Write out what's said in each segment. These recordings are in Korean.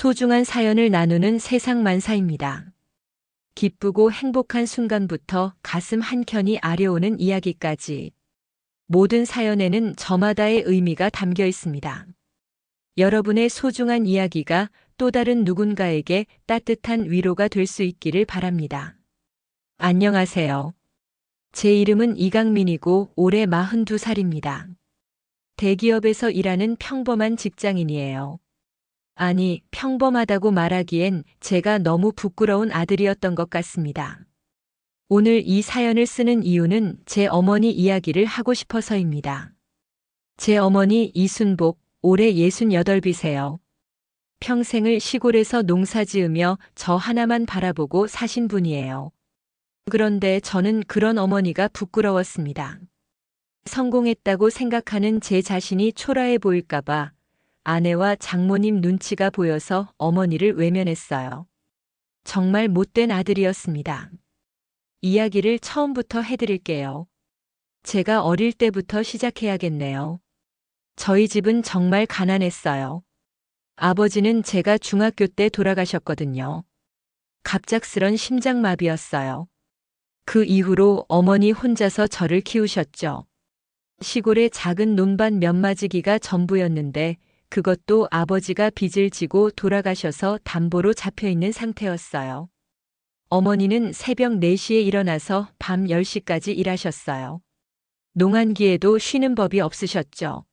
소중한 사연을 나누는 세상만사입니다. 기쁘고 행복한 순간부터 가슴 한켠이 아려오는 이야기까지 모든 사연에는 저마다의 의미가 담겨 있습니다. 여러분의 소중한 이야기가 또 다른 누군가에게 따뜻한 위로가 될 수 있기를 바랍니다. 안녕하세요. 제 이름은 이강민이고 올해 42살입니다. 대기업에서 일하는 평범한 직장인이에요. 아니, 평범하다고 말하기엔 제가 너무 부끄러운 아들이었던 것 같습니다. 오늘 이 사연을 쓰는 이유는 제 어머니 이야기를 하고 싶어서입니다. 제 어머니 이순복, 올해 68이세요. 평생을 시골에서 농사 지으며 저 하나만 바라보고 사신 분이에요. 그런데 저는 그런 어머니가 부끄러웠습니다. 성공했다고 생각하는 제 자신이 초라해 보일까봐 아내와 장모님 눈치가 보여서 어머니를 외면했어요. 정말 못된 아들이었습니다. 이야기를 처음부터 해드릴게요. 제가 어릴 때부터 시작해야겠네요. 저희 집은 정말 가난했어요. 아버지는 제가 중학교 때 돌아가셨거든요. 갑작스런 심장마비였어요. 그 이후로 어머니 혼자서 저를 키우셨죠. 시골의 작은 논밭 몇 마지기가 전부였는데 그것도 아버지가 빚을 지고 돌아가셔서 담보로 잡혀있는 상태였어요. 어머니는 새벽 4시에 일어나서 밤 10시까지 일하셨어요. 농한기에도 쉬는 법이 없으셨죠.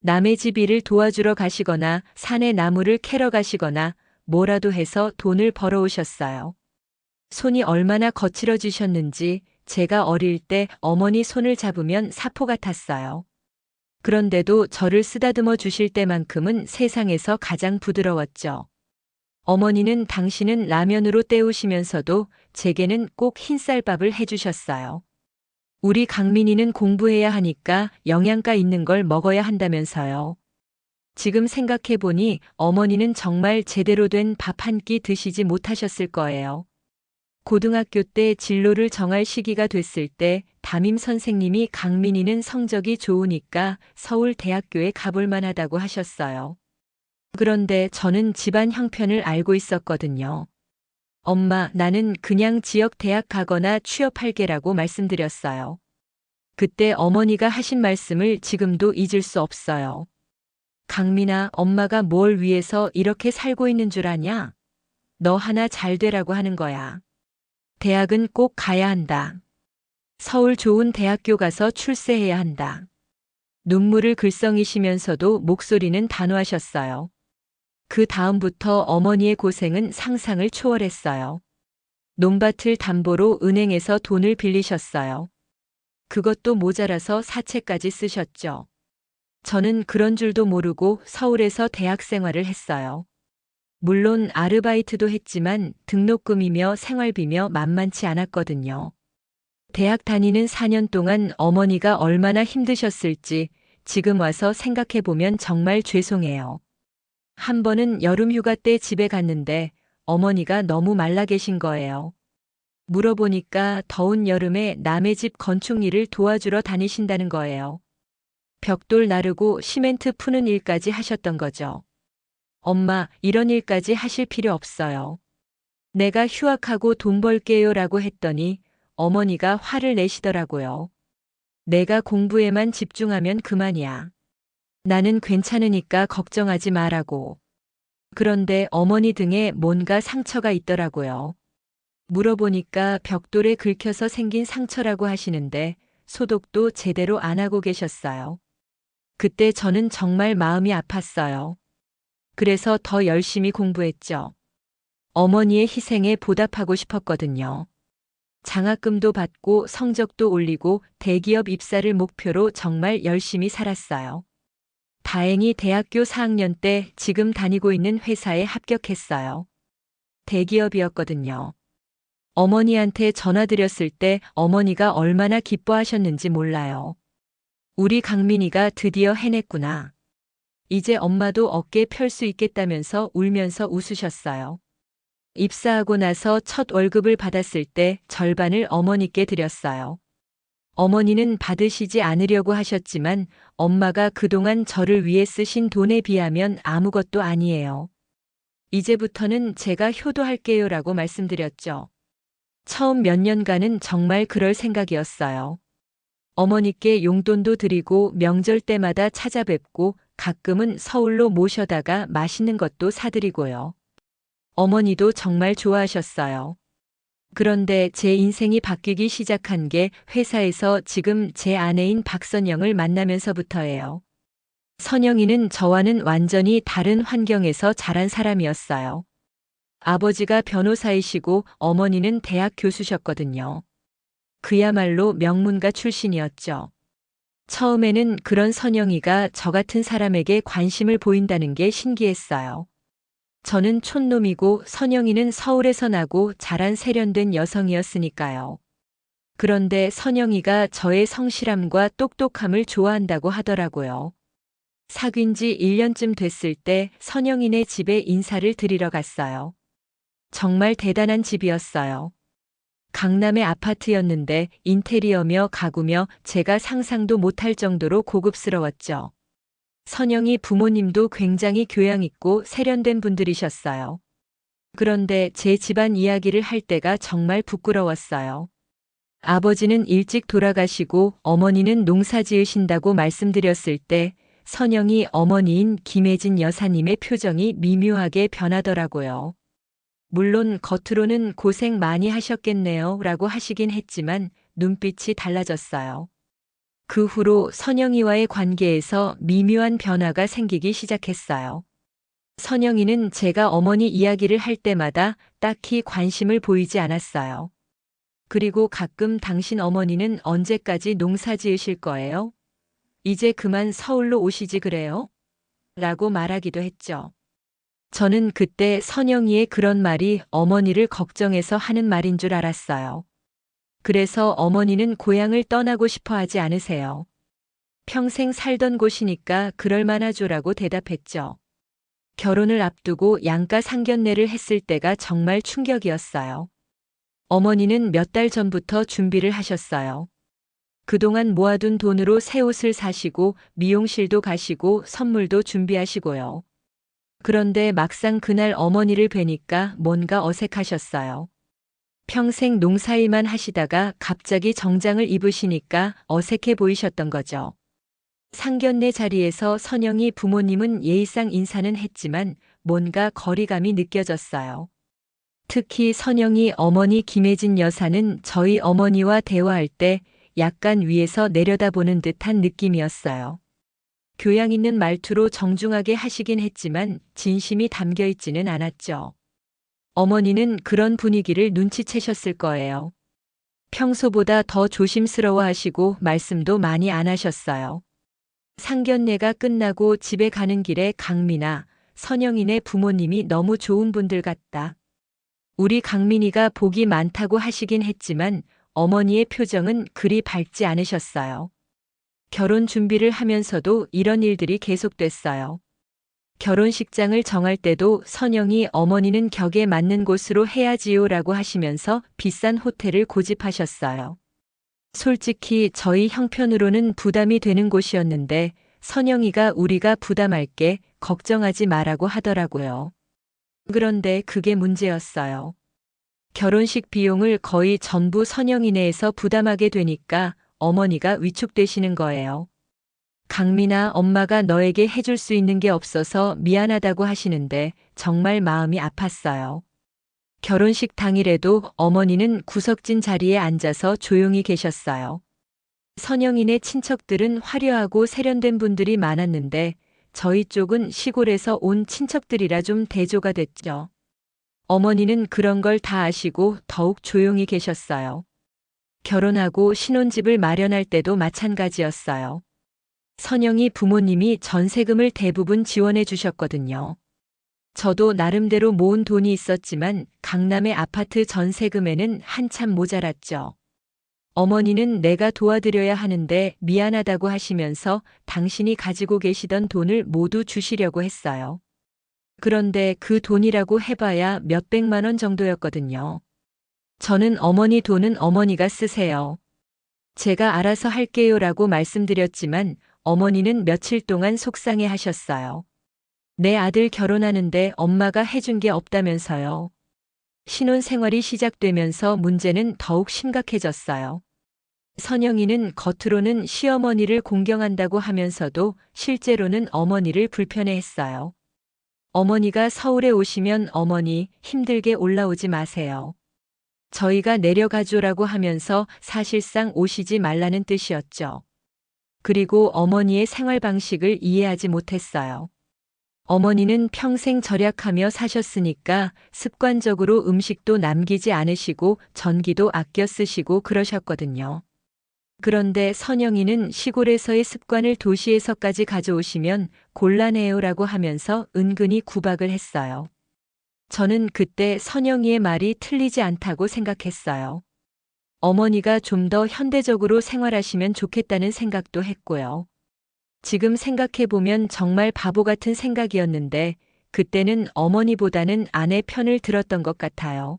남의 집 일을 도와주러 가시거나 산에 나무를 캐러 가시거나 뭐라도 해서 돈을 벌어오셨어요. 손이 얼마나 거칠어지셨는지 제가 어릴 때 어머니 손을 잡으면 사포 같았어요. 그런데도 저를 쓰다듬어 주실 때만큼은 세상에서 가장 부드러웠죠. 어머니는 당신은 라면으로 때우시면서도 제게는 꼭 흰쌀밥을 해주셨어요. 우리 강민이는 공부해야 하니까 영양가 있는 걸 먹어야 한다면서요. 지금 생각해보니 어머니는 정말 제대로 된 밥 한 끼 드시지 못하셨을 거예요. 고등학교 때 진로를 정할 시기가 됐을 때 담임 선생님이 강민이는 성적이 좋으니까 서울 대학교에 가볼 만하다고 하셨어요. 그런데 저는 집안 형편을 알고 있었거든요. 엄마, 나는 그냥 지역 대학 가거나 취업할게라고 말씀드렸어요. 그때 어머니가 하신 말씀을 지금도 잊을 수 없어요. 강민아, 엄마가 뭘 위해서 이렇게 살고 있는 줄 아냐? 너 하나 잘 되라고 하는 거야. 대학은 꼭 가야 한다. 서울 좋은 대학교 가서 출세해야 한다. 눈물을 글썽이시면서도 목소리는 단호하셨어요. 그 다음부터 어머니의 고생은 상상을 초월했어요. 논밭을 담보로 은행에서 돈을 빌리셨어요. 그것도 모자라서 사채까지 쓰셨죠. 저는 그런 줄도 모르고 서울에서 대학 생활을 했어요. 물론 아르바이트도 했지만 등록금이며 생활비며 만만치 않았거든요. 대학 다니는 4년 동안 어머니가 얼마나 힘드셨을지 지금 와서 생각해보면 정말 죄송해요. 한 번은 여름 휴가 때 집에 갔는데 어머니가 너무 말라 계신 거예요. 물어보니까 더운 여름에 남의 집 건축 일을 도와주러 다니신다는 거예요. 벽돌 나르고 시멘트 푸는 일까지 하셨던 거죠. 엄마, 이런 일까지 하실 필요 없어요. 내가 휴학하고 돈 벌게요 라고 했더니 어머니가 화를 내시더라고요. 내가 공부에만 집중하면 그만이야. 나는 괜찮으니까 걱정하지 말라고. 그런데 어머니 등에 뭔가 상처가 있더라고요. 물어보니까 벽돌에 긁혀서 생긴 상처라고 하시는데 소독도 제대로 안 하고 계셨어요. 그때 저는 정말 마음이 아팠어요. 그래서 더 열심히 공부했죠. 어머니의 희생에 보답하고 싶었거든요. 장학금도 받고 성적도 올리고 대기업 입사를 목표로 정말 열심히 살았어요. 다행히 대학교 4학년 때 지금 다니고 있는 회사에 합격했어요. 대기업이었거든요. 어머니한테 전화드렸을 때 어머니가 얼마나 기뻐하셨는지 몰라요. 우리 강민이가 드디어 해냈구나. 이제 엄마도 어깨 펼 수 있겠다면서 울면서 웃으셨어요. 입사하고 나서 첫 월급을 받았을 때 절반을 어머니께 드렸어요. 어머니는 받으시지 않으려고 하셨지만 엄마가 그동안 저를 위해 쓰신 돈에 비하면 아무것도 아니에요. 이제부터는 제가 효도할게요라고 말씀드렸죠. 처음 몇 년간은 정말 그럴 생각이었어요. 어머니께 용돈도 드리고 명절 때마다 찾아뵙고 가끔은 서울로 모셔다가 맛있는 것도 사드리고요. 어머니도 정말 좋아하셨어요. 그런데 제 인생이 바뀌기 시작한 게 회사에서 지금 제 아내인 박선영을 만나면서부터예요. 선영이는 저와는 완전히 다른 환경에서 자란 사람이었어요. 아버지가 변호사이시고 어머니는 대학 교수셨거든요. 그야말로 명문가 출신이었죠. 처음에는 그런 선영이가 저 같은 사람에게 관심을 보인다는 게 신기했어요. 저는 촌놈이고 선영이는 서울에서 나고 자란 세련된 여성이었으니까요. 그런데 선영이가 저의 성실함과 똑똑함을 좋아한다고 하더라고요. 사귄 지 1년쯤 됐을 때 선영이네 집에 인사를 드리러 갔어요. 정말 대단한 집이었어요. 강남의 아파트였는데 인테리어며 가구며 제가 상상도 못할 정도로 고급스러웠죠. 선영이 부모님도 굉장히 교양 있고 세련된 분들이셨어요. 그런데 제 집안 이야기를 할 때가 정말 부끄러웠어요. 아버지는 일찍 돌아가시고 어머니는 농사 지으신다고 말씀드렸을 때 선영이 어머니인 김혜진 여사님의 표정이 미묘하게 변하더라고요. 물론 겉으로는 고생 많이 하셨겠네요 라고 하시긴 했지만 눈빛이 달라졌어요. 그 후로 선영이와의 관계에서 미묘한 변화가 생기기 시작했어요. 선영이는 제가 어머니 이야기를 할 때마다 딱히 관심을 보이지 않았어요. 그리고 가끔 당신 어머니는 언제까지 농사 지으실 거예요? 이제 그만 서울로 오시지 그래요? 라고 말하기도 했죠. 저는 그때 선영이의 그런 말이 어머니를 걱정해서 하는 말인 줄 알았어요. 그래서 어머니는 고향을 떠나고 싶어 하지 않으세요. 평생 살던 곳이니까 그럴 만하죠라고 대답했죠. 결혼을 앞두고 양가 상견례를 했을 때가 정말 충격이었어요. 어머니는 몇 달 전부터 준비를 하셨어요. 그동안 모아둔 돈으로 새 옷을 사시고 미용실도 가시고 선물도 준비하시고요. 그런데 막상 그날 어머니를 뵈니까 뭔가 어색하셨어요. 평생 농사일만 하시다가 갑자기 정장을 입으시니까 어색해 보이셨던 거죠. 상견례 자리에서 선영이 부모님은 예의상 인사는 했지만 뭔가 거리감이 느껴졌어요. 특히 선영이 어머니 김혜진 여사는 저희 어머니와 대화할 때 약간 위에서 내려다보는 듯한 느낌이었어요. 교양 있는 말투로 정중하게 하시긴 했지만 진심이 담겨 있지는 않았죠. 어머니는 그런 분위기를 눈치채셨을 거예요. 평소보다 더 조심스러워 하시고 말씀도 많이 안 하셨어요. 상견례가 끝나고 집에 가는 길에 강민아, 선영이네 부모님이 너무 좋은 분들 같다. 우리 강민이가 복이 많다고 하시긴 했지만 어머니의 표정은 그리 밝지 않으셨어요. 결혼 준비를 하면서도 이런 일들이 계속됐어요. 결혼식장을 정할 때도 선영이 어머니는 격에 맞는 곳으로 해야지요라고 하시면서 비싼 호텔을 고집하셨어요. 솔직히 저희 형편으로는 부담이 되는 곳이었는데 선영이가 우리가 부담할게 걱정하지 마라고 하더라고요. 그런데 그게 문제였어요. 결혼식 비용을 거의 전부 선영이네에서 부담하게 되니까 어머니가 위축되시는 거예요. 강민아, 엄마가 너에게 해줄 수 있는 게 없어서 미안하다고 하시는데 정말 마음이 아팠어요. 결혼식 당일에도 어머니는 구석진 자리에 앉아서 조용히 계셨어요. 선영이네 친척들은 화려하고 세련된 분들이 많았는데 저희 쪽은 시골에서 온 친척들이라 좀 대조가 됐죠. 어머니는 그런 걸 다 아시고 더욱 조용히 계셨어요. 결혼하고 신혼집을 마련할 때도 마찬가지였어요. 선영이 부모님이 전세금을 대부분 지원해 주셨거든요. 저도 나름대로 모은 돈이 있었지만 강남의 아파트 전세금에는 한참 모자랐죠. 어머니는 내가 도와드려야 하는데 미안하다고 하시면서 당신이 가지고 계시던 돈을 모두 주시려고 했어요. 그런데 그 돈이라고 해봐야 몇백만 원 정도였거든요. 저는 어머니 돈은 어머니가 쓰세요. 제가 알아서 할게요라고 말씀드렸지만 어머니는 며칠 동안 속상해 하셨어요. 내 아들 결혼하는데 엄마가 해준 게 없다면서요. 신혼 생활이 시작되면서 문제는 더욱 심각해졌어요. 선영이는 겉으로는 시어머니를 공경한다고 하면서도 실제로는 어머니를 불편해했어요. 어머니가 서울에 오시면 어머니 힘들게 올라오지 마세요. 저희가 내려가줘라고 하면서 사실상 오시지 말라는 뜻이었죠. 그리고 어머니의 생활 방식을 이해하지 못했어요. 어머니는 평생 절약하며 사셨으니까 습관적으로 음식도 남기지 않으시고 전기도 아껴 쓰시고 그러셨거든요. 그런데 선영이는 시골에서의 습관을 도시에서까지 가져오시면 곤란해요라고 하면서 은근히 구박을 했어요. 저는 그때 선영이의 말이 틀리지 않다고 생각했어요. 어머니가 좀 더 현대적으로 생활하시면 좋겠다는 생각도 했고요. 지금 생각해보면 정말 바보 같은 생각이었는데 그때는 어머니보다는 아내 편을 들었던 것 같아요.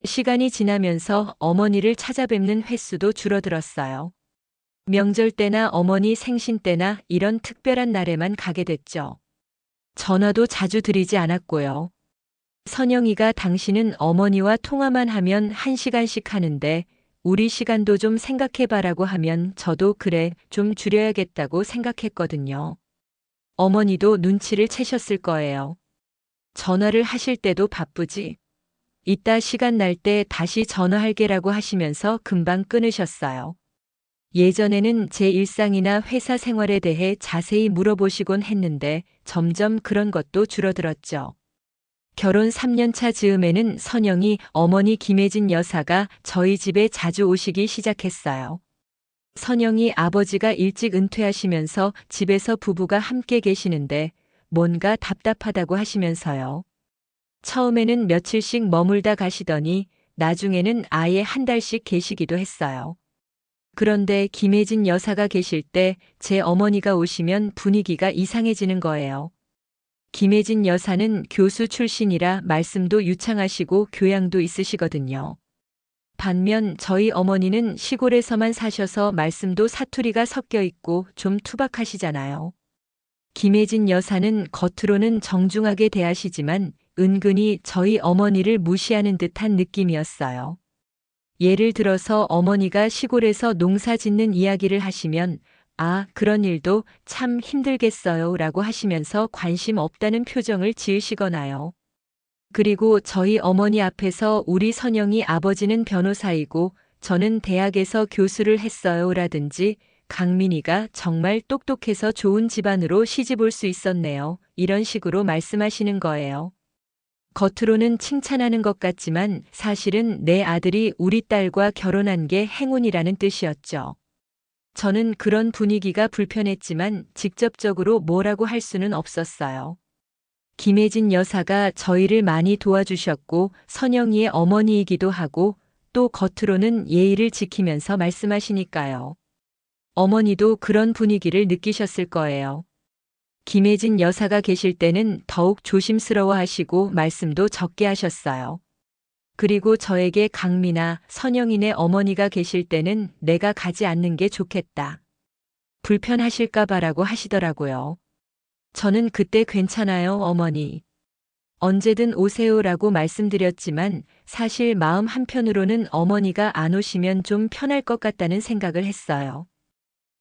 시간이 지나면서 어머니를 찾아뵙는 횟수도 줄어들었어요. 명절 때나 어머니 생신 때나 이런 특별한 날에만 가게 됐죠. 전화도 자주 드리지 않았고요. 선영이가 당신은 어머니와 통화만 하면 1시간씩 하는데 우리 시간도 좀 생각해봐라고 하면 저도 그래, 좀 줄여야겠다고 생각했거든요. 어머니도 눈치를 채셨을 거예요. 전화를 하실 때도 바쁘지. 이따 시간 날 때 다시 전화할게라고 하시면서 금방 끊으셨어요. 예전에는 제 일상이나 회사 생활에 대해 자세히 물어보시곤 했는데 점점 그런 것도 줄어들었죠. 결혼 3년 차 즈음에는 선영이 어머니 김혜진 여사가 저희 집에 자주 오시기 시작했어요. 선영이 아버지가 일찍 은퇴하시면서 집에서 부부가 함께 계시는데 뭔가 답답하다고 하시면서요. 처음에는 며칠씩 머물다 가시더니 나중에는 아예 한 달씩 계시기도 했어요. 그런데 김혜진 여사가 계실 때 제 어머니가 오시면 분위기가 이상해지는 거예요. 김혜진 여사는 교수 출신이라 말씀도 유창하시고 교양도 있으시거든요. 반면 저희 어머니는 시골에서만 사셔서 말씀도 사투리가 섞여 있고 좀 투박하시잖아요. 김혜진 여사는 겉으로는 정중하게 대하시지만 은근히 저희 어머니를 무시하는 듯한 느낌이었어요. 예를 들어서 어머니가 시골에서 농사 짓는 이야기를 하시면 아, 그런 일도 참 힘들겠어요 라고 하시면서 관심 없다는 표정을 지으시거나요. 그리고 저희 어머니 앞에서 우리 선영이 아버지는 변호사이고 저는 대학에서 교수를 했어요 라든지 강민이가 정말 똑똑해서 좋은 집안으로 시집 올 수 있었네요. 이런 식으로 말씀하시는 거예요. 겉으로는 칭찬하는 것 같지만 사실은 내 아들이 우리 딸과 결혼한 게 행운이라는 뜻이었죠. 저는 그런 분위기가 불편했지만 직접적으로 뭐라고 할 수는 없었어요. 김혜진 여사가 저희를 많이 도와주셨고 선영이의 어머니이기도 하고 또 겉으로는 예의를 지키면서 말씀하시니까요. 어머니도 그런 분위기를 느끼셨을 거예요. 김혜진 여사가 계실 때는 더욱 조심스러워 하시고 말씀도 적게 하셨어요. 그리고 저에게 강미나 선영이네 어머니가 계실 때는 내가 가지 않는 게 좋겠다. 불편하실까 봐라고 하시더라고요. 저는 그때 괜찮아요, 어머니. 언제든 오세요라고 말씀드렸지만 사실 마음 한편으로는 어머니가 안 오시면 좀 편할 것 같다는 생각을 했어요.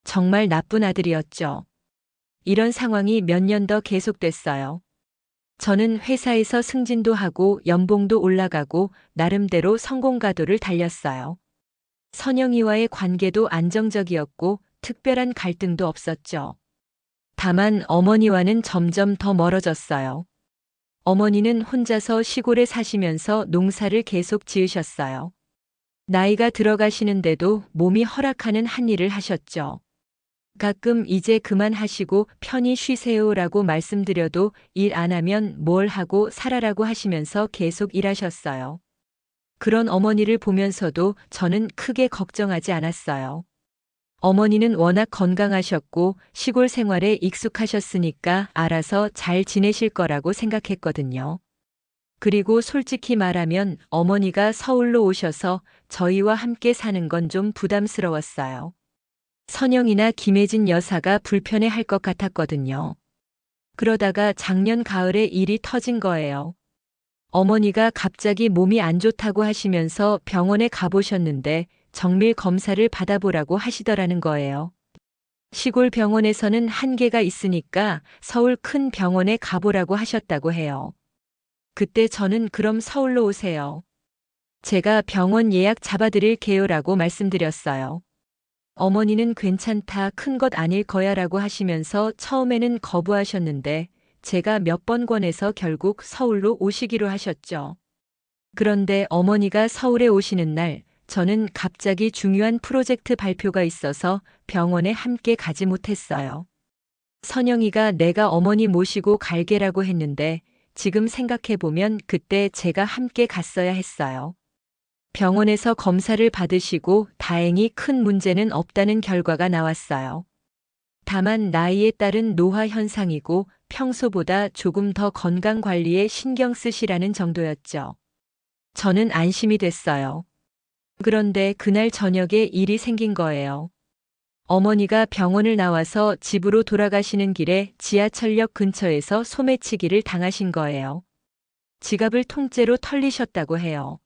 정말 나쁜 아들이었죠. 이런 상황이 몇 년 더 계속됐어요. 저는 회사에서 승진도 하고 연봉도 올라가고 나름대로 성공가도를 달렸어요. 선영이와의 관계도 안정적이었고 특별한 갈등도 없었죠. 다만 어머니와는 점점 더 멀어졌어요. 어머니는 혼자서 시골에 사시면서 농사를 계속 지으셨어요. 나이가 들어가시는데도 몸이 허락하는 한 일을 하셨죠. 가끔 이제 그만하시고 편히 쉬세요라고 말씀드려도 일 안 하면 뭘 하고 살아라고 하시면서 계속 일하셨어요. 그런 어머니를 보면서도 저는 크게 걱정하지 않았어요. 어머니는 워낙 건강하셨고 시골 생활에 익숙하셨으니까 알아서 잘 지내실 거라고 생각했거든요. 그리고 솔직히 말하면 어머니가 서울로 오셔서 저희와 함께 사는 건 좀 부담스러웠어요. 선영이나 김혜진 여사가 불편해 할 것 같았거든요. 그러다가 작년 가을에 일이 터진 거예요. 어머니가 갑자기 몸이 안 좋다고 하시면서 병원에 가보셨는데 정밀 검사를 받아보라고 하시더라는 거예요. 시골 병원에서는 한계가 있으니까 서울 큰 병원에 가보라고 하셨다고 해요. 그때 저는 그럼 서울로 오세요. 제가 병원 예약 잡아드릴게요라고 말씀드렸어요. 어머니는 괜찮다, 큰 것 아닐 거야라고 하시면서 처음에는 거부하셨는데 제가 몇 번 권해서 결국 서울로 오시기로 하셨죠. 그런데 어머니가 서울에 오시는 날 저는 갑자기 중요한 프로젝트 발표가 있어서 병원에 함께 가지 못했어요. 선영이가 내가 어머니 모시고 갈게라고 했는데 지금 생각해보면 그때 제가 함께 갔어야 했어요. 병원에서 검사를 받으시고 다행히 큰 문제는 없다는 결과가 나왔어요. 다만 나이에 따른 노화 현상이고 평소보다 조금 더 건강 관리에 신경 쓰시라는 정도였죠. 저는 안심이 됐어요. 그런데 그날 저녁에 일이 생긴 거예요. 어머니가 병원을 나와서 집으로 돌아가시는 길에 지하철역 근처에서 소매치기를 당하신 거예요. 지갑을 통째로 털리셨다고 해요.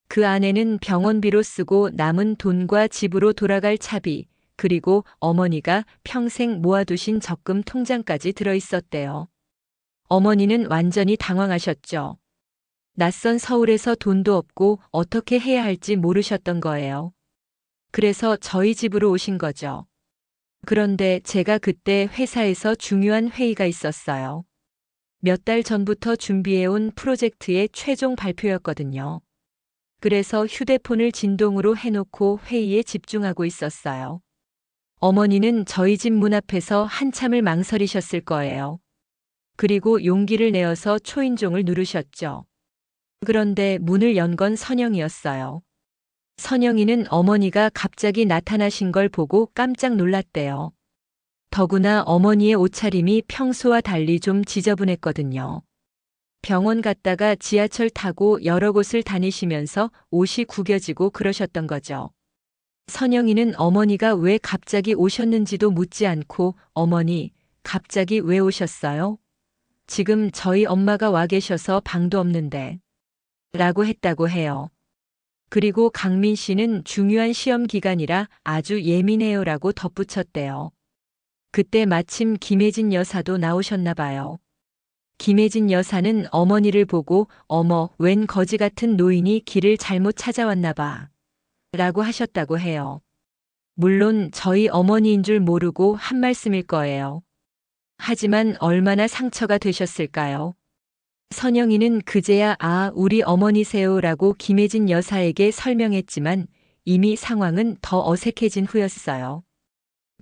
그 안에는 병원비로 쓰고 남은 돈과 집으로 돌아갈 차비, 그리고 어머니가 평생 모아두신 적금 통장까지 들어있었대요. 어머니는 완전히 당황하셨죠. 낯선 서울에서 돈도 없고 어떻게 해야 할지 모르셨던 거예요. 그래서 저희 집으로 오신 거죠. 그런데 제가 그때 회사에서 중요한 회의가 있었어요. 몇 달 전부터 준비해온 프로젝트의 최종 발표였거든요. 그래서 휴대폰을 진동으로 해놓고 회의에 집중하고 있었어요. 어머니는 저희 집 문 앞에서 한참을 망설이셨을 거예요. 그리고 용기를 내어서 초인종을 누르셨죠. 그런데 문을 연 건 선영이었어요. 선영이는 어머니가 갑자기 나타나신 걸 보고 깜짝 놀랐대요. 더구나 어머니의 옷차림이 평소와 달리 좀 지저분했거든요. 병원 갔다가 지하철 타고 여러 곳을 다니시면서 옷이 구겨지고 그러셨던 거죠. 선영이는 어머니가 왜 갑자기 오셨는지도 묻지 않고 어머니, 갑자기 왜 오셨어요? 지금 저희 엄마가 와 계셔서 방도 없는데. 라고 했다고 해요. 그리고 강민 씨는 중요한 시험 기간이라 아주 예민해요라고 덧붙였대요. 그때 마침 김혜진 여사도 나오셨나 봐요. 김혜진 여사는 어머니를 보고 어머, 웬 거지 같은 노인이 길을 잘못 찾아왔나 봐. 라고 하셨다고 해요. 물론 저희 어머니인 줄 모르고 한 말씀일 거예요. 하지만 얼마나 상처가 되셨을까요? 선영이는 그제야 우리 어머니세요라고 김혜진 여사에게 설명했지만 이미 상황은 더 어색해진 후였어요.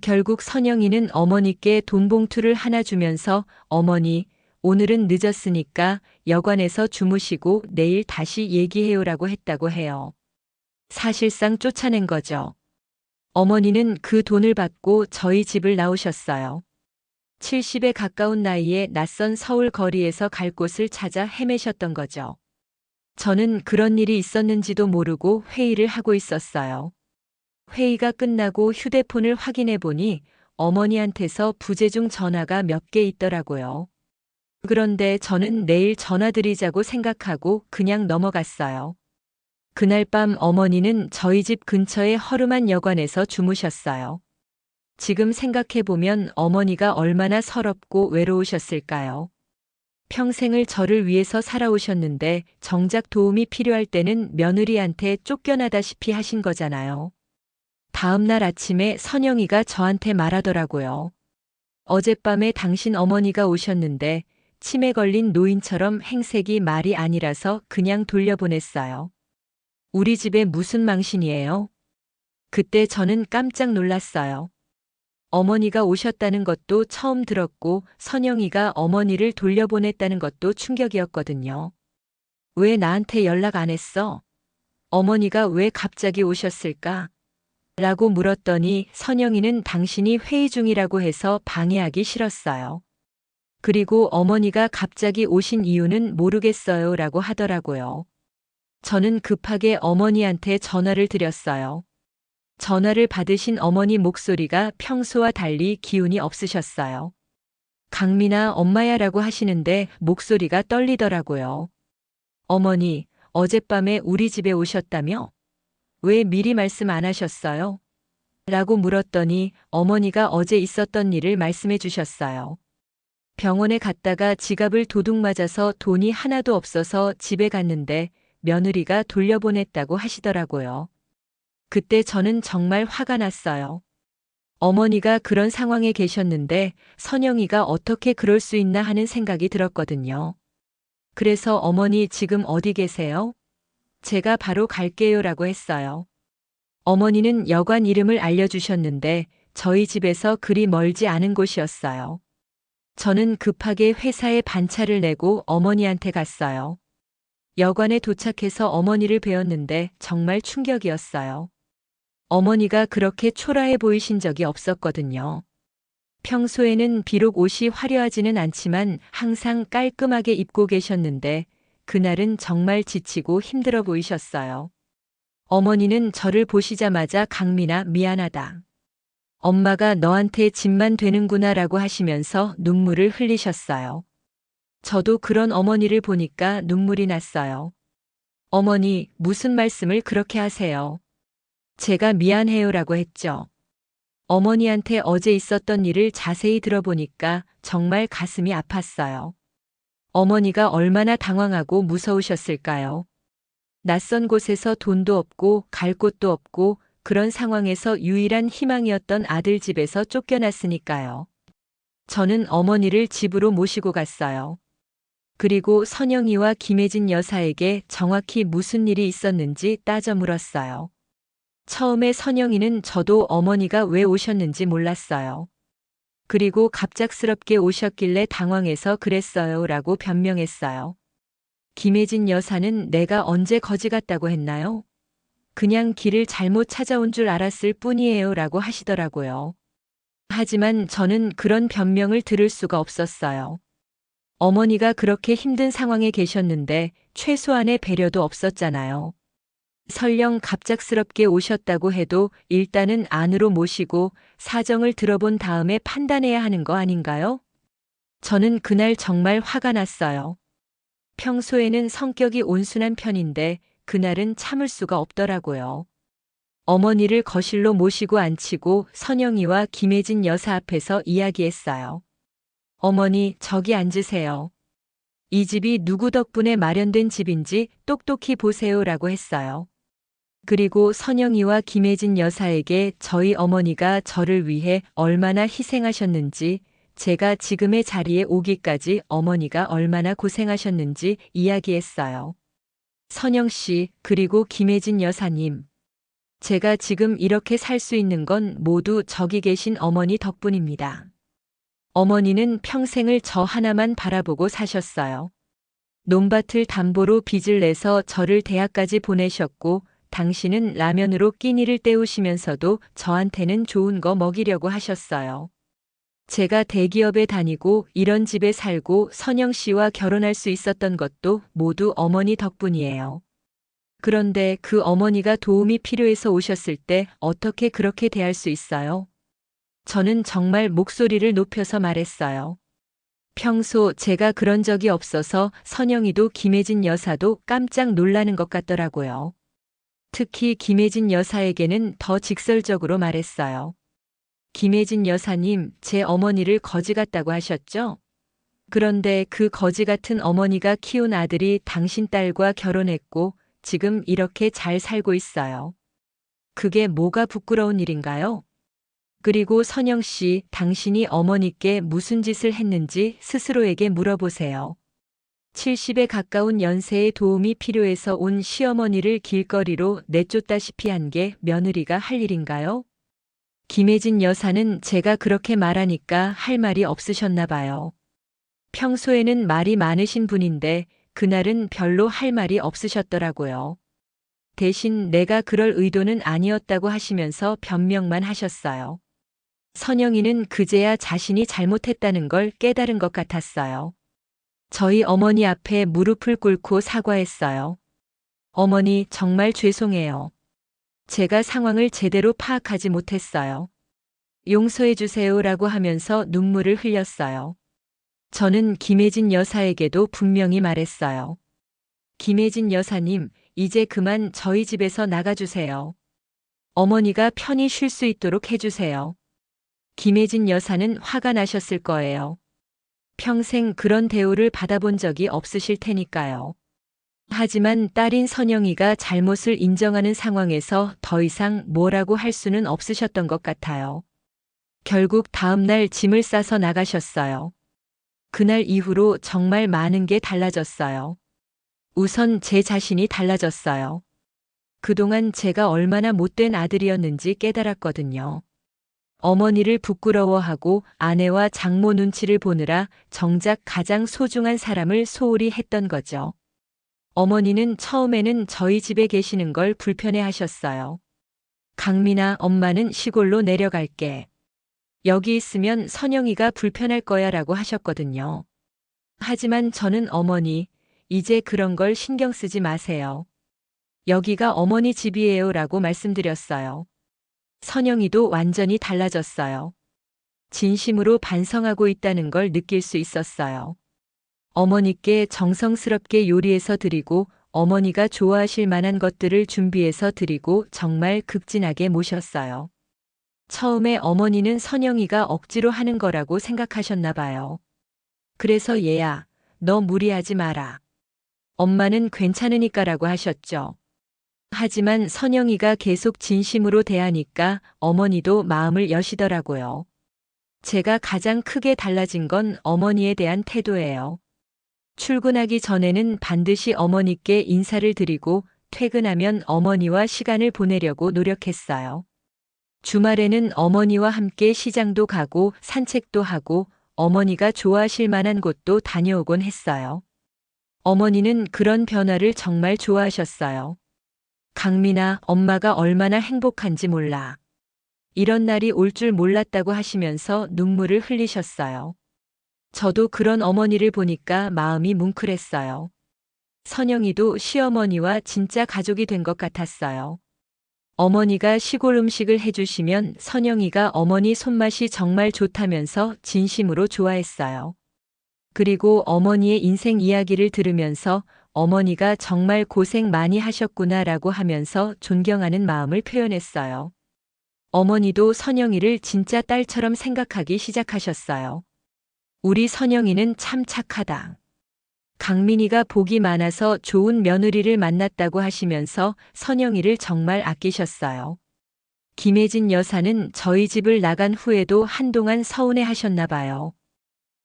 결국 선영이는 어머니께 돈 봉투를 하나 주면서 어머니, 오늘은 늦었으니까 여관에서 주무시고 내일 다시 얘기해요라고 했다고 해요. 사실상 쫓아낸 거죠. 어머니는 그 돈을 받고 저희 집을 나오셨어요. 70에 가까운 나이에 낯선 서울 거리에서 갈 곳을 찾아 헤매셨던 거죠. 저는 그런 일이 있었는지도 모르고 회의를 하고 있었어요. 회의가 끝나고 휴대폰을 확인해 보니 어머니한테서 부재중 전화가 몇 개 있더라고요. 그런데 저는 내일 전화드리자고 생각하고 그냥 넘어갔어요. 그날 밤 어머니는 저희 집 근처의 허름한 여관에서 주무셨어요. 지금 생각해보면 어머니가 얼마나 서럽고 외로우셨을까요? 평생을 저를 위해서 살아오셨는데 정작 도움이 필요할 때는 며느리한테 쫓겨나다시피 하신 거잖아요. 다음 날 아침에 선영이가 저한테 말하더라고요. 어젯밤에 당신 어머니가 오셨는데 치매 걸린 노인처럼 행색이 말이 아니라서 그냥 돌려보냈어요. 우리 집에 무슨 망신이에요? 그때 저는 깜짝 놀랐어요. 어머니가 오셨다는 것도 처음 들었고 선영이가 어머니를 돌려보냈다는 것도 충격이었거든요. 왜 나한테 연락 안 했어? 어머니가 왜 갑자기 오셨을까? 라고 물었더니 선영이는 당신이 회의 중이라고 해서 방해하기 싫었어요. 그리고 어머니가 갑자기 오신 이유는 모르겠어요 라고 하더라고요. 저는 급하게 어머니한테 전화를 드렸어요. 전화를 받으신 어머니 목소리가 평소와 달리 기운이 없으셨어요. 강민아 엄마야라고 하시는데 목소리가 떨리더라고요. 어머니, 어젯밤에 우리 집에 오셨다며? 왜 미리 말씀 안 하셨어요? 라고 물었더니 어머니가 어제 있었던 일을 말씀해 주셨어요. 병원에 갔다가 지갑을 도둑 맞아서 돈이 하나도 없어서 집에 갔는데 며느리가 돌려보냈다고 하시더라고요. 그때 저는 정말 화가 났어요. 어머니가 그런 상황에 계셨는데 선영이가 어떻게 그럴 수 있나 하는 생각이 들었거든요. 그래서 어머니 지금 어디 계세요? 제가 바로 갈게요라고 했어요. 어머니는 여관 이름을 알려주셨는데 저희 집에서 그리 멀지 않은 곳이었어요. 저는 급하게 회사에 반차를 내고 어머니한테 갔어요. 여관에 도착해서 어머니를 뵈었는데 정말 충격이었어요. 어머니가 그렇게 초라해 보이신 적이 없었거든요. 평소에는 비록 옷이 화려하지는 않지만 항상 깔끔하게 입고 계셨는데 그날은 정말 지치고 힘들어 보이셨어요. 어머니는 저를 보시자마자 강민아 미안하다. 엄마가 너한테 짐만 되는구나라고 하시면서 눈물을 흘리셨어요. 저도 그런 어머니를 보니까 눈물이 났어요. 어머니, 무슨 말씀을 그렇게 하세요? 제가 미안해요라고 했죠. 어머니한테 어제 있었던 일을 자세히 들어보니까 정말 가슴이 아팠어요. 어머니가 얼마나 당황하고 무서우셨을까요? 낯선 곳에서 돈도 없고 갈 곳도 없고 그런 상황에서 유일한 희망이었던 아들 집에서 쫓겨났으니까요. 저는 어머니를 집으로 모시고 갔어요. 그리고 선영이와 김혜진 여사에게 정확히 무슨 일이 있었는지 따져 물었어요. 처음에 선영이는 저도 어머니가 왜 오셨는지 몰랐어요. 그리고 갑작스럽게 오셨길래 당황해서 그랬어요 라고 변명했어요. 김혜진 여사는 내가 언제 거지 같다고 했나요? 그냥 길을 잘못 찾아온 줄 알았을 뿐이에요 라고 하시더라고요. 하지만 저는 그런 변명을 들을 수가 없었어요. 어머니가 그렇게 힘든 상황에 계셨는데 최소한의 배려도 없었잖아요. 설령 갑작스럽게 오셨다고 해도 일단은 안으로 모시고 사정을 들어본 다음에 판단해야 하는 거 아닌가요? 저는 그날 정말 화가 났어요. 평소에는 성격이 온순한 편인데 그날은 참을 수가 없더라고요. 어머니를 거실로 모시고 앉히고 선영이와 김혜진 여사 앞에서 이야기했어요. 어머니, 저기 앉으세요. 이 집이 누구 덕분에 마련된 집인지 똑똑히 보세요라고 했어요. 그리고 선영이와 김혜진 여사에게 저희 어머니가 저를 위해 얼마나 희생하셨는지, 제가 지금의 자리에 오기까지 어머니가 얼마나 고생하셨는지 이야기했어요. 선영 씨, 그리고 김혜진 여사님. 제가 지금 이렇게 살 수 있는 건 모두 저기 계신 어머니 덕분입니다. 어머니는 평생을 저 하나만 바라보고 사셨어요. 논밭을 담보로 빚을 내서 저를 대학까지 보내셨고, 당신은 라면으로 끼니를 때우시면서도 저한테는 좋은 거 먹이려고 하셨어요. 제가 대기업에 다니고 이런 집에 살고 선영 씨와 결혼할 수 있었던 것도 모두 어머니 덕분이에요. 그런데 그 어머니가 도움이 필요해서 오셨을 때 어떻게 그렇게 대할 수 있어요? 저는 정말 목소리를 높여서 말했어요. 평소 제가 그런 적이 없어서 선영이도 김혜진 여사도 깜짝 놀라는 것 같더라고요. 특히 김혜진 여사에게는 더 직설적으로 말했어요. 김혜진 여사님, 제 어머니를 거지 같다고 하셨죠? 그런데 그 거지 같은 어머니가 키운 아들이 당신 딸과 결혼했고 지금 이렇게 잘 살고 있어요. 그게 뭐가 부끄러운 일인가요? 그리고 선영 씨, 당신이 어머니께 무슨 짓을 했는지 스스로에게 물어보세요. 70에 가까운 연세에 도움이 필요해서 온 시어머니를 길거리로 내쫓다시피 한 게 며느리가 할 일인가요? 김혜진 여사는 제가 그렇게 말하니까 할 말이 없으셨나 봐요. 평소에는 말이 많으신 분인데 그날은 별로 할 말이 없으셨더라고요. 대신 내가 그럴 의도는 아니었다고 하시면서 변명만 하셨어요. 선영이는 그제야 자신이 잘못했다는 걸 깨달은 것 같았어요. 저희 어머니 앞에 무릎을 꿇고 사과했어요. 어머니, 정말 죄송해요. 제가 상황을 제대로 파악하지 못했어요. 용서해 주세요라고 하면서 눈물을 흘렸어요. 저는 김혜진 여사에게도 분명히 말했어요. 김혜진 여사님, 이제 그만 저희 집에서 나가주세요. 어머니가 편히 쉴 수 있도록 해주세요. 김혜진 여사는 화가 나셨을 거예요. 평생 그런 대우를 받아본 적이 없으실 테니까요. 하지만 딸인 선영이가 잘못을 인정하는 상황에서 더 이상 뭐라고 할 수는 없으셨던 것 같아요. 결국 다음 날 짐을 싸서 나가셨어요. 그날 이후로 정말 많은 게 달라졌어요. 우선 제 자신이 달라졌어요. 그동안 제가 얼마나 못된 아들이었는지 깨달았거든요. 어머니를 부끄러워하고 아내와 장모 눈치를 보느라 정작 가장 소중한 사람을 소홀히 했던 거죠. 어머니는 처음에는 저희 집에 계시는 걸 불편해 하셨어요. 강민아, 엄마는 시골로 내려갈게. 여기 있으면 선영이가 불편할 거야 라고 하셨거든요. 하지만 저는 어머니, 이제 그런 걸 신경 쓰지 마세요. 여기가 어머니 집이에요 라고 말씀드렸어요. 선영이도 완전히 달라졌어요. 진심으로 반성하고 있다는 걸 느낄 수 있었어요. 어머니께 정성스럽게 요리해서 드리고 어머니가 좋아하실 만한 것들을 준비해서 드리고 정말 극진하게 모셨어요. 처음에 어머니는 선영이가 억지로 하는 거라고 생각하셨나 봐요. 그래서 얘야, 너 무리하지 마라. 엄마는 괜찮으니까라고 하셨죠. 하지만 선영이가 계속 진심으로 대하니까 어머니도 마음을 여시더라고요. 제가 가장 크게 달라진 건 어머니에 대한 태도예요. 출근하기 전에는 반드시 어머니께 인사를 드리고 퇴근하면 어머니와 시간을 보내려고 노력했어요. 주말에는 어머니와 함께 시장도 가고 산책도 하고 어머니가 좋아하실 만한 곳도 다녀오곤 했어요. 어머니는 그런 변화를 정말 좋아하셨어요. 강민아, 엄마가 얼마나 행복한지 몰라. 이런 날이 올 줄 몰랐다고 하시면서 눈물을 흘리셨어요. 저도 그런 어머니를 보니까 마음이 뭉클했어요. 선영이도 시어머니와 진짜 가족이 된 것 같았어요. 어머니가 시골 음식을 해주시면 선영이가 어머니 손맛이 정말 좋다면서 진심으로 좋아했어요. 그리고 어머니의 인생 이야기를 들으면서 어머니가 정말 고생 많이 하셨구나라고 하면서 존경하는 마음을 표현했어요. 어머니도 선영이를 진짜 딸처럼 생각하기 시작하셨어요. 우리 선영이는 참 착하다. 강민이가 복이 많아서 좋은 며느리를 만났다고 하시면서 선영이를 정말 아끼셨어요. 김혜진 여사는 저희 집을 나간 후에도 한동안 서운해 하셨나 봐요.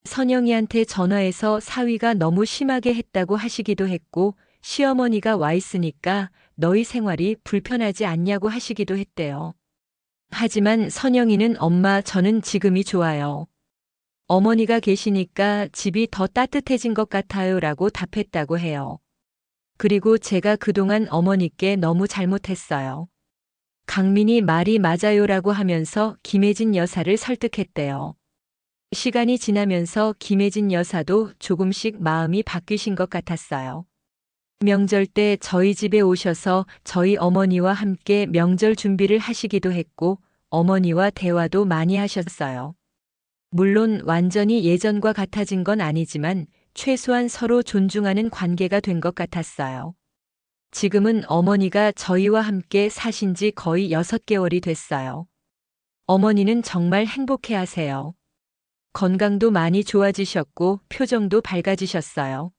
선영이한테 전화해서 사위가 너무 심하게 했다고 하시기도 했고 시어머니가 와 있으니까 너희 생활이 불편하지 않냐고 하시기도 했대요. 하지만 선영이는 엄마, 저는 지금이 좋아요. 어머니가 계시니까 집이 더 따뜻해진 것 같아요 라고 답했다고 해요. 그리고 제가 그동안 어머니께 너무 잘못했어요. 강민이 말이 맞아요 라고 하면서 김혜진 여사를 설득했대요. 시간이 지나면서 김혜진 여사도 조금씩 마음이 바뀌신 것 같았어요. 명절 때 저희 집에 오셔서 저희 어머니와 함께 명절 준비를 하시기도 했고 어머니와 대화도 많이 하셨어요. 물론 완전히 예전과 같아진 건 아니지만 최소한 서로 존중하는 관계가 된 것 같았어요. 지금은 어머니가 저희와 함께 사신 지 거의 6개월이 됐어요. 어머니는 정말 행복해 하세요. 건강도 많이 좋아지셨고 표정도 밝아지셨어요.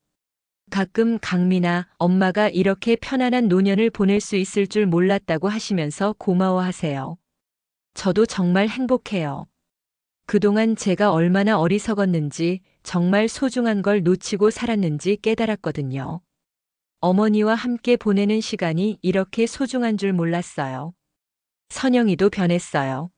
가끔 강민아, 엄마가 이렇게 편안한 노년을 보낼 수 있을 줄 몰랐다고 하시면서 고마워하세요. 저도 정말 행복해요. 그동안 제가 얼마나 어리석었는지, 정말 소중한 걸 놓치고 살았는지 깨달았거든요. 어머니와 함께 보내는 시간이 이렇게 소중한 줄 몰랐어요. 선영이도 변했어요.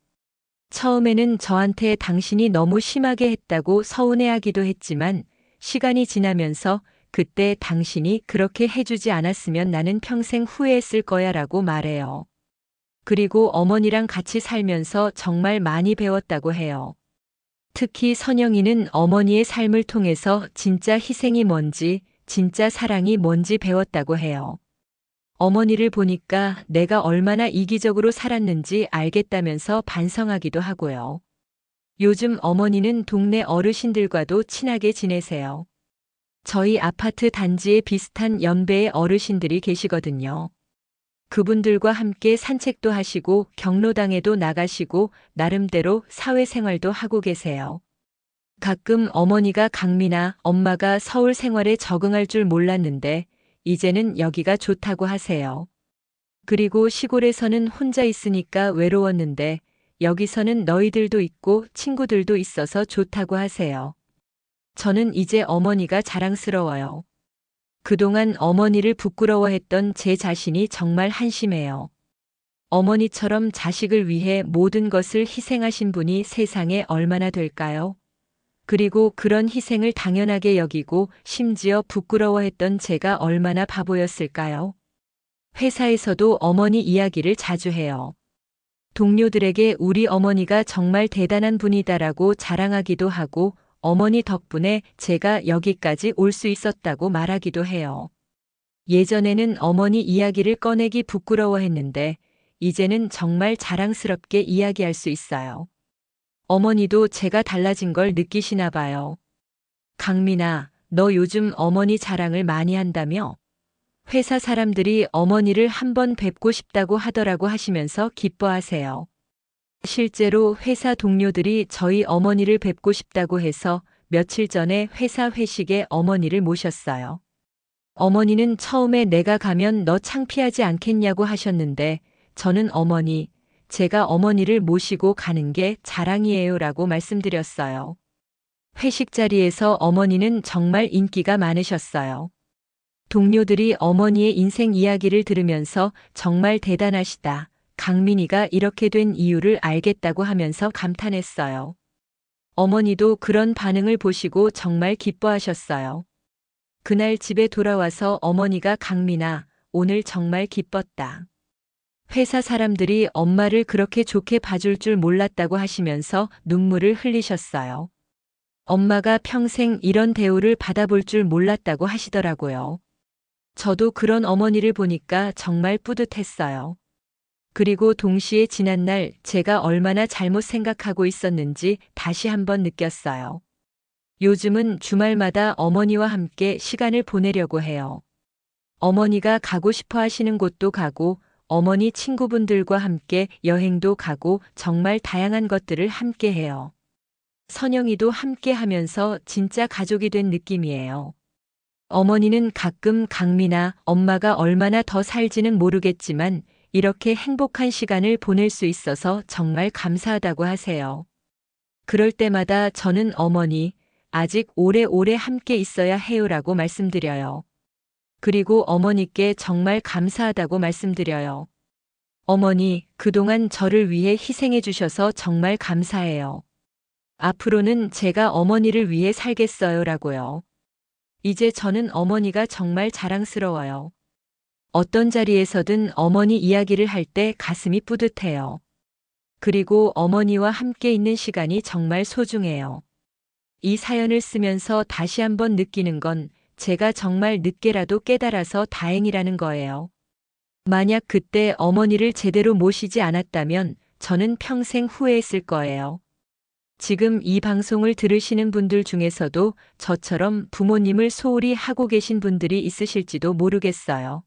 처음에는 저한테 당신이 너무 심하게 했다고 서운해하기도 했지만 시간이 지나면서 그때 당신이 그렇게 해주지 않았으면 나는 평생 후회했을 거야 라고 말해요. 그리고 어머니랑 같이 살면서 정말 많이 배웠다고 해요. 특히 선영이는 어머니의 삶을 통해서 진짜 희생이 뭔지, 진짜 사랑이 뭔지 배웠다고 해요. 어머니를 보니까 내가 얼마나 이기적으로 살았는지 알겠다면서 반성하기도 하고요. 요즘 어머니는 동네 어르신들과도 친하게 지내세요. 저희 아파트 단지에 비슷한 연배의 어르신들이 계시거든요. 그분들과 함께 산책도 하시고 경로당에도 나가시고 나름대로 사회생활도 하고 계세요. 가끔 어머니가 강미나 엄마가 서울 생활에 적응할 줄 몰랐는데 이제는 여기가 좋다고 하세요. 그리고 시골에서는 혼자 있으니까 외로웠는데 여기서는 너희들도 있고 친구들도 있어서 좋다고 하세요. 저는 이제 어머니가 자랑스러워요. 그동안 어머니를 부끄러워했던 제 자신이 정말 한심해요. 어머니처럼 자식을 위해 모든 것을 희생하신 분이 세상에 얼마나 될까요? 그리고 그런 희생을 당연하게 여기고 심지어 부끄러워했던 제가 얼마나 바보였을까요? 회사에서도 어머니 이야기를 자주 해요. 동료들에게 우리 어머니가 정말 대단한 분이다라고 자랑하기도 하고 어머니 덕분에 제가 여기까지 올 수 있었다고 말하기도 해요. 예전에는 어머니 이야기를 꺼내기 부끄러워했는데 이제는 정말 자랑스럽게 이야기할 수 있어요. 어머니도 제가 달라진 걸 느끼시나 봐요. 강민아, 너 요즘 어머니 자랑을 많이 한다며? 회사 사람들이 어머니를 한번 뵙고 싶다고 하더라고 하시면서 기뻐하세요. 실제로 회사 동료들이 저희 어머니를 뵙고 싶다고 해서 며칠 전에 회사 회식에 어머니를 모셨어요. 어머니는 처음에 내가 가면 너 창피하지 않겠냐고 하셨는데 저는 어머니, 제가 어머니를 모시고 가는 게 자랑이에요 라고 말씀드렸어요. 회식 자리에서 어머니는 정말 인기가 많으셨어요. 동료들이 어머니의 인생 이야기를 들으면서 정말 대단하시다. 강민이가 이렇게 된 이유를 알겠다고 하면서 감탄했어요. 어머니도 그런 반응을 보시고 정말 기뻐하셨어요. 그날 집에 돌아와서 어머니가 강민아, 오늘 정말 기뻤다. 회사 사람들이 엄마를 그렇게 좋게 봐줄 줄 몰랐다고 하시면서 눈물을 흘리셨어요. 엄마가 평생 이런 대우를 받아볼 줄 몰랐다고 하시더라고요. 저도 그런 어머니를 보니까 정말 뿌듯했어요. 그리고 동시에 지난날 제가 얼마나 잘못 생각하고 있었는지 다시 한번 느꼈어요. 요즘은 주말마다 어머니와 함께 시간을 보내려고 해요. 어머니가 가고 싶어 하시는 곳도 가고 어머니 친구분들과 함께 여행도 가고 정말 다양한 것들을 함께 해요. 선영이도 함께 하면서 진짜 가족이 된 느낌이에요. 어머니는 가끔 강미나 엄마가 얼마나 더 살지는 모르겠지만 이렇게 행복한 시간을 보낼 수 있어서 정말 감사하다고 하세요. 그럴 때마다 저는 어머니, 아직 오래오래 함께 있어야 해요라고 말씀드려요. 그리고 어머니께 정말 감사하다고 말씀드려요. 어머니, 그동안 저를 위해 희생해 주셔서 정말 감사해요. 앞으로는 제가 어머니를 위해 살겠어요라고요. 이제 저는 어머니가 정말 자랑스러워요. 어떤 자리에서든 어머니 이야기를 할 때 가슴이 뿌듯해요. 그리고 어머니와 함께 있는 시간이 정말 소중해요. 이 사연을 쓰면서 다시 한번 느끼는 건 제가 정말 늦게라도 깨달아서 다행이라는 거예요. 만약 그때 어머니를 제대로 모시지 않았다면 저는 평생 후회했을 거예요. 지금 이 방송을 들으시는 분들 중에서도 저처럼 부모님을 소홀히 하고 계신 분들이 있으실지도 모르겠어요.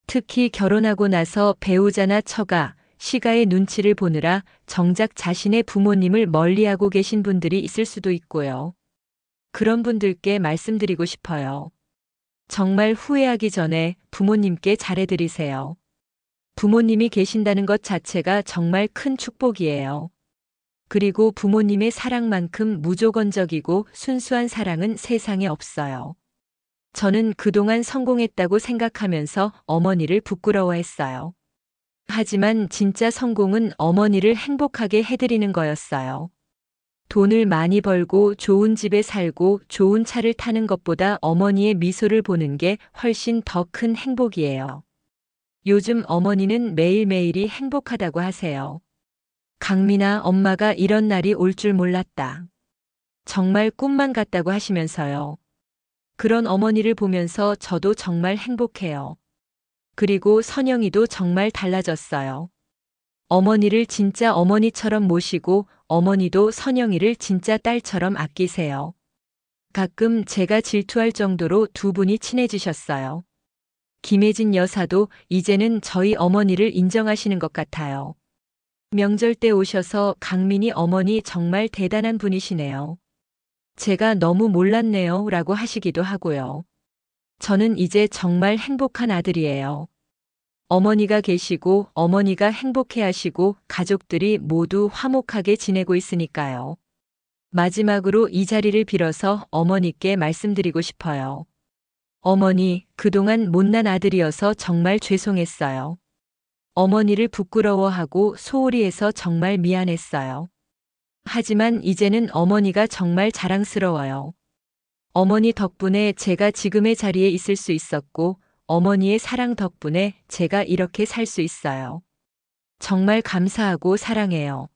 특히 결혼하고 나서 배우자나 처가, 시가의 눈치를 보느라 정작 자신의 부모님을 멀리하고 계신 분들이 있을 수도 있고요. 그런 분들께 말씀드리고 싶어요. 정말 후회하기 전에 부모님께 잘해드리세요. 부모님이 계신다는 것 자체가 정말 큰 축복이에요. 그리고 부모님의 사랑만큼 무조건적이고 순수한 사랑은 세상에 없어요. 저는 그동안 성공했다고 생각하면서 어머니를 부끄러워했어요. 하지만 진짜 성공은 어머니를 행복하게 해드리는 거였어요. 돈을 많이 벌고 좋은 집에 살고 좋은 차를 타는 것보다 어머니의 미소를 보는 게 훨씬 더 큰 행복이에요. 요즘 어머니는 매일매일이 행복하다고 하세요. 강미나 엄마가 이런 날이 올 줄 몰랐다. 정말 꿈만 같다고 하시면서요. 그런 어머니를 보면서 저도 정말 행복해요. 그리고 선영이도 정말 달라졌어요. 어머니를 진짜 어머니처럼 모시고 어머니도 선영이를 진짜 딸처럼 아끼세요. 가끔 제가 질투할 정도로 두 분이 친해지셨어요. 김혜진 여사도 이제는 저희 어머니를 인정하시는 것 같아요. 명절 때 오셔서 강민희 어머니 정말 대단한 분이시네요. 제가 너무 몰랐네요 라고 하시기도 하고요. 저는 이제 정말 행복한 아들이에요. 어머니가 계시고 어머니가 행복해 하시고 가족들이 모두 화목하게 지내고 있으니까요. 마지막으로 이 자리를 빌어서 어머니께 말씀드리고 싶어요. 어머니, 그동안 못난 아들이어서 정말 죄송했어요. 어머니를 부끄러워하고 소홀히 해서 정말 미안했어요. 하지만 이제는 어머니가 정말 자랑스러워요. 어머니 덕분에 제가 지금의 자리에 있을 수 있었고, 어머니의 사랑 덕분에 제가 이렇게 살 수 있어요. 정말 감사하고 사랑해요.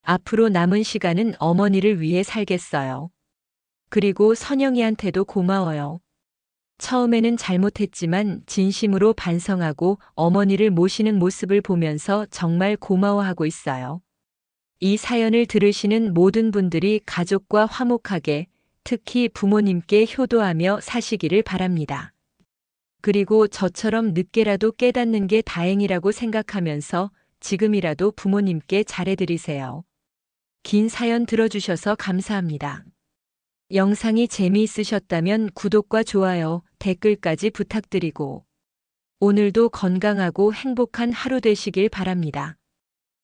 앞으로 남은 시간은 어머니를 위해 살겠어요. 그리고 선영이한테도 고마워요. 처음에는 잘못했지만 진심으로 반성하고 어머니를 모시는 모습을 보면서 정말 고마워하고 있어요. 이 사연을 들으시는 모든 분들이 가족과 화목하게, 특히 부모님께 효도하며 사시기를 바랍니다. 그리고 저처럼 늦게라도 깨닫는 게 다행이라고 생각하면서 지금이라도 부모님께 잘해드리세요. 긴 사연 들어주셔서 감사합니다. 영상이 재미있으셨다면 구독과 좋아요, 댓글까지 부탁드리고 오늘도 건강하고 행복한 하루 되시길 바랍니다.